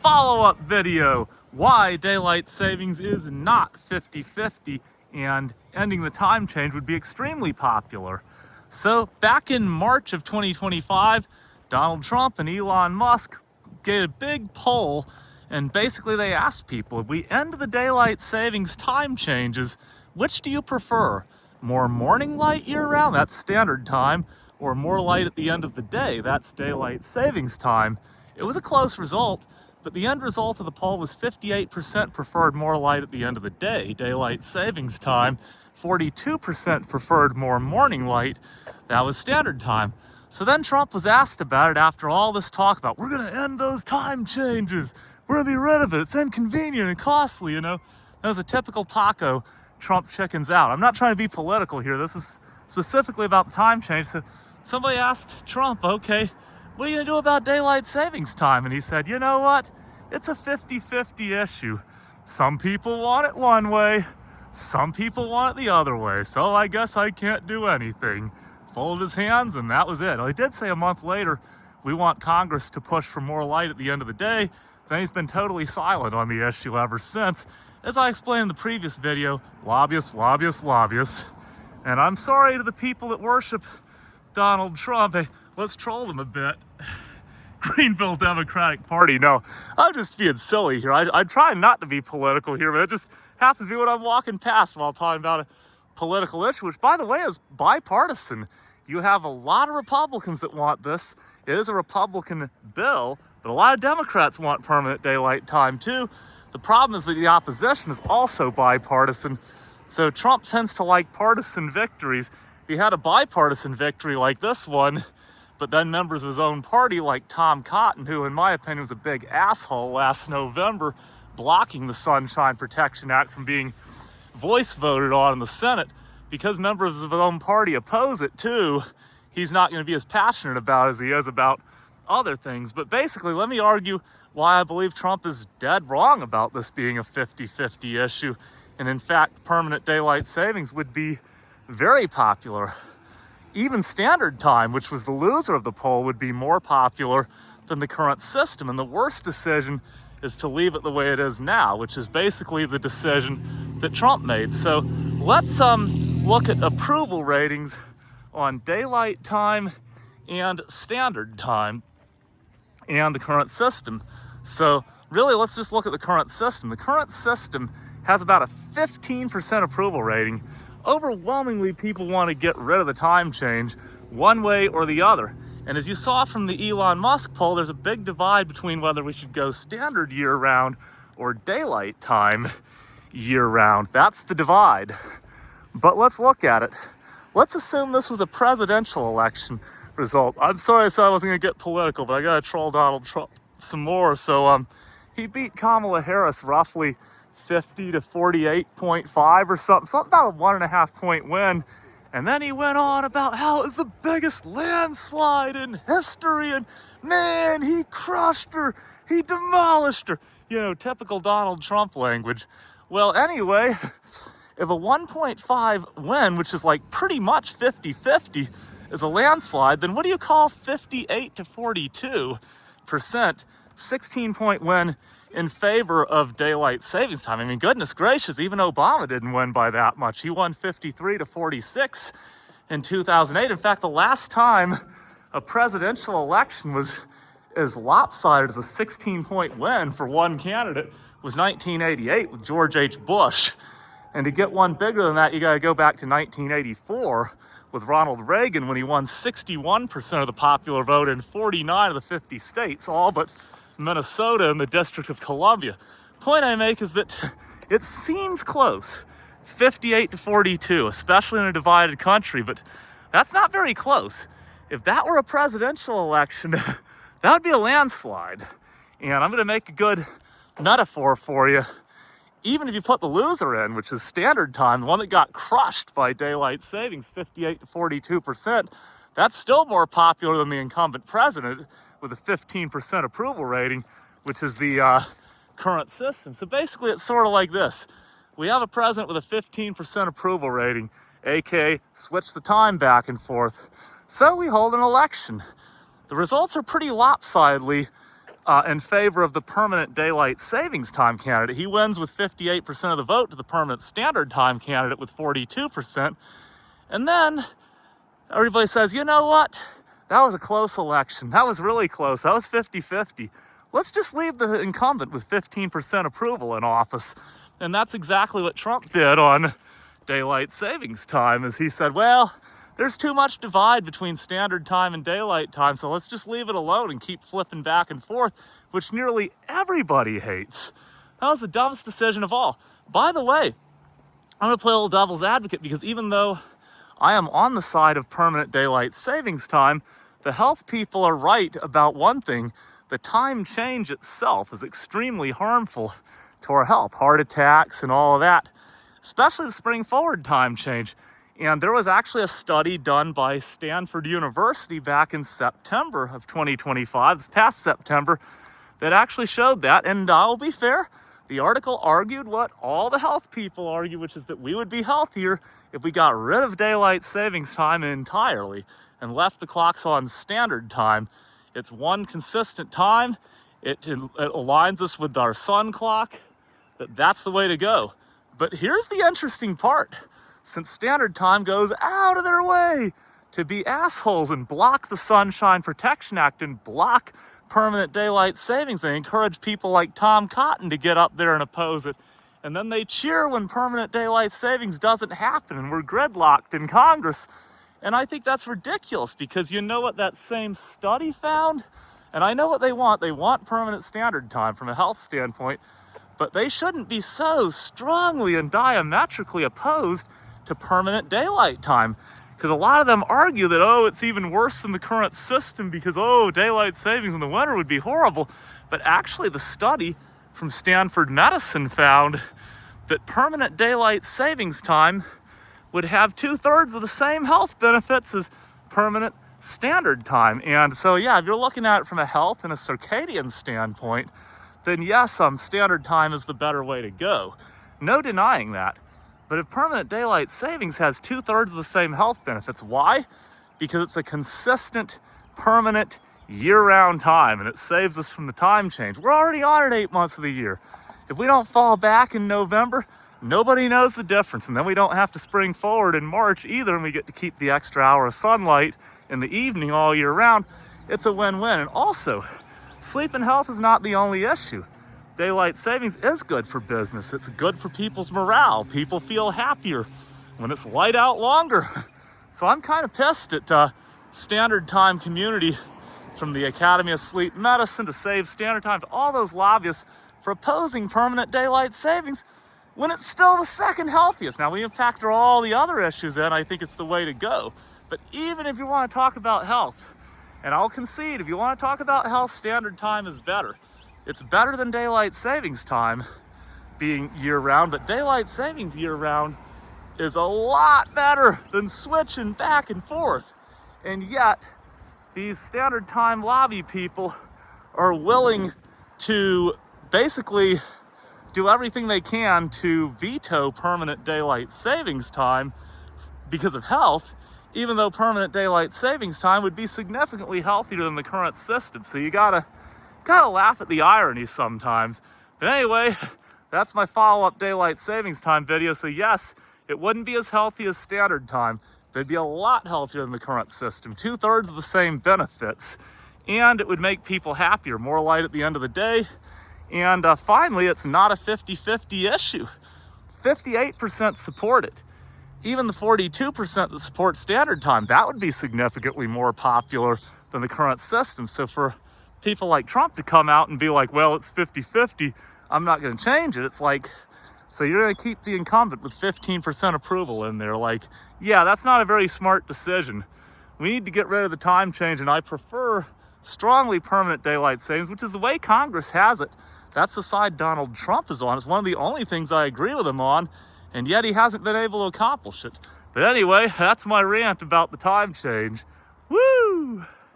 follow-up video, why daylight savings is not 50-50 and ending the time change would be extremely popular. So back in March of 2025, Donald Trump and Elon Musk did a big poll, and basically they asked people, if we end the daylight savings time changes, which do you prefer? More morning light year-round, that's standard time, or more light at the end of the day, that's daylight savings time? It was a close result, but the end result of the poll was 58% preferred more light at the end of the day, daylight savings time. 42% preferred more morning light, that was standard time. So then Trump was asked about it after all this talk about, we're gonna end those time changes, we're gonna be rid of it, it's inconvenient and costly, you know? That was a typical taco Trump chickens out. I'm not trying to be political here, this is specifically about the time change. So somebody asked Trump, okay, what are you gonna do about daylight savings time? And he said, you know what? It's a 50-50 issue. Some people want it one way, some people want it the other way, so I guess I can't do anything. Folded his hands, and that was it. Well, he did say a month later, we want Congress to push for more light at the end of the day. Then he's been totally silent on the issue ever since. As I explained in the previous video, lobbyists, lobbyists, lobbyists. And I'm sorry to the people that worship Donald Trump. Hey, let's troll them a bit. Greenville Democratic Party. No, I'm just being silly here. I try not to be political here, but it just happens to be what I'm walking past while talking about a political issue, which, by the way, is bipartisan. You have a lot of Republicans that want this. It is a Republican bill, but a lot of Democrats want permanent daylight time too. The problem is that the opposition is also bipartisan. So Trump tends to like partisan victories. If he had a bipartisan victory like this one, but then members of his own party like Tom Cotton, who in my opinion was a big asshole last November, blocking the Sunshine Protection Act from being voice voted on in the Senate, because members of his own party oppose it too, he's not going to be as passionate about it as he is about other things. But basically, let me argue why I believe Trump is dead wrong about this being a 50-50 issue. And in fact, permanent daylight savings would be very popular. Even standard time, which was the loser of the poll, would be more popular than the current system. And the worst decision is to leave it the way it is now, which is basically the decision that Trump made. So let's look at approval ratings on daylight time and standard time and the current system. So really, let's just look at the current system. The current system has about a 15% approval rating. Overwhelmingly, people want to get rid of the time change one way or the other. And as you saw from the Elon Musk poll, there's a big divide between whether we should go standard year-round or daylight time year-round. That's the divide. But let's look at it. Let's assume this was a presidential election result. I'm sorry I said I wasn't going to get political, but I got to troll Donald Trump some more. So he beat Kamala Harris roughly 50 to 48.5 or something about a 1.5 point win. And then he went on about how it was the biggest landslide in history, and man, he crushed her, he demolished her. You know, typical Donald Trump language. Well, anyway, if a 1.5 win, which is like pretty much 50-50, is a landslide, then what do you call 58 to 42%, 16-point win in favor of daylight savings time? I mean, goodness gracious, even Obama didn't win by that much. He won 53 to 46 in 2008. In fact, the last time a presidential election was as lopsided as a 16-point win for one candidate was 1988 with George H. Bush. And to get one bigger than that, you got to go back to 1984 with Ronald Reagan, when he won 61% of the popular vote in 49 of the 50 states, all but Minnesota and the District of Columbia. Point I make is that it seems close, 58 to 42, especially in a divided country, but that's not very close. If that were a presidential election, that would be a landslide. And I'm going to make a good metaphor for you. Even if you put the loser in, which is standard time, the one that got crushed by daylight savings, 58 to 42%, that's still more popular than the incumbent president with a 15% approval rating, which is the current system. So basically, it's sort of like this. We have a president with a 15% approval rating, aka switch the time back and forth. So we hold an election. The results are pretty lopsidedly in favor of the permanent daylight savings time candidate. He wins with 58% of the vote to the permanent standard time candidate with 42%. And then everybody says, you know what? That was a close election. That was really close. That was 50-50. Let's just leave the incumbent with 15% approval in office. And that's exactly what Trump did on daylight savings time, is he said, well, there's too much divide between standard time and daylight time, so let's just leave it alone and keep flipping back and forth, which nearly everybody hates. That was the dumbest decision of all. By the way, I'm gonna play a little devil's advocate, because even though I am on the side of permanent daylight savings time, the health people are right about one thing. The time change itself is extremely harmful to our health, heart attacks and all of that, especially the spring forward time change. And there was actually a study done by Stanford University back in September of 2025, this past September, that actually showed that. And I'll be fair, the article argued what all the health people argue, which is that we would be healthier if we got rid of daylight savings time entirely and left the clocks on standard time. It's one consistent time. It aligns us with our sun clock. That's the way to go. But here's the interesting part. Since standard time goes out of their way to be assholes and block the Sunshine Protection Act and block permanent daylight savings, they encourage people like Tom Cotton to get up there and oppose it. And then they cheer when permanent daylight savings doesn't happen and we're gridlocked in Congress. And I think that's ridiculous, because you know what that same study found? And I know what they want. They want permanent standard time from a health standpoint, but they shouldn't be so strongly and diametrically opposed to permanent daylight time. Because a lot of them argue that, oh, it's even worse than the current system because, oh, daylight savings in the winter would be horrible. But actually the study from Stanford Medicine found that permanent daylight savings time would have 2/3 of the same health benefits as permanent standard time. And so, yeah, if you're looking at it from a health and a circadian standpoint, then yes, standard time is the better way to go. No denying that. But if permanent daylight savings has 2/3 of the same health benefits, why? Because it's a consistent, permanent, year-round time, and it saves us from the time change. We're already on it 8 months of the year. If we don't fall back in November, nobody knows the difference, and then we don't have to spring forward in March either, and we get to keep the extra hour of sunlight in the evening all year round. It's a win-win. And also, sleep and health is not the only issue. Daylight savings is good for business. It's good for people's morale. People feel happier when it's light out longer. So I'm kind of pissed at standard time community, from the Academy of Sleep Medicine to Save Standard Time to all those lobbyists, for opposing permanent daylight savings when it's still the second healthiest. Now, we factor all the other issues in, I think it's the way to go. But even if you want to talk about health, and I'll concede, if you want to talk about health, standard time is better. It's better than daylight savings time being year-round, but daylight savings year-round is a lot better than switching back and forth. And yet, these standard time lobby people are willing to basically do everything they can to veto permanent daylight savings time because of health, even though permanent daylight savings time would be significantly healthier than the current system. So you gotta laugh at the irony sometimes. But anyway, that's my follow-up daylight savings time video. So yes, it wouldn't be as healthy as standard time, but it'd be a lot healthier than the current system. 2/3 of the same benefits, and it would make people happier, more light at the end of the day. And finally, it's not a 50-50 issue. 58% support it. Even the 42% that support standard time, that would be significantly more popular than the current system. So for people like Trump to come out and be like, well, it's 50-50, I'm not gonna change it. It's like, so you're gonna keep the incumbent with 15% approval in there. Like, yeah, that's not a very smart decision. We need to get rid of the time change, and I prefer strongly permanent daylight savings, which is the way Congress has it. That's the side Donald Trump is on. It's one of the only things I agree with him on, and yet he hasn't been able to accomplish it. But anyway, that's my rant about the time change.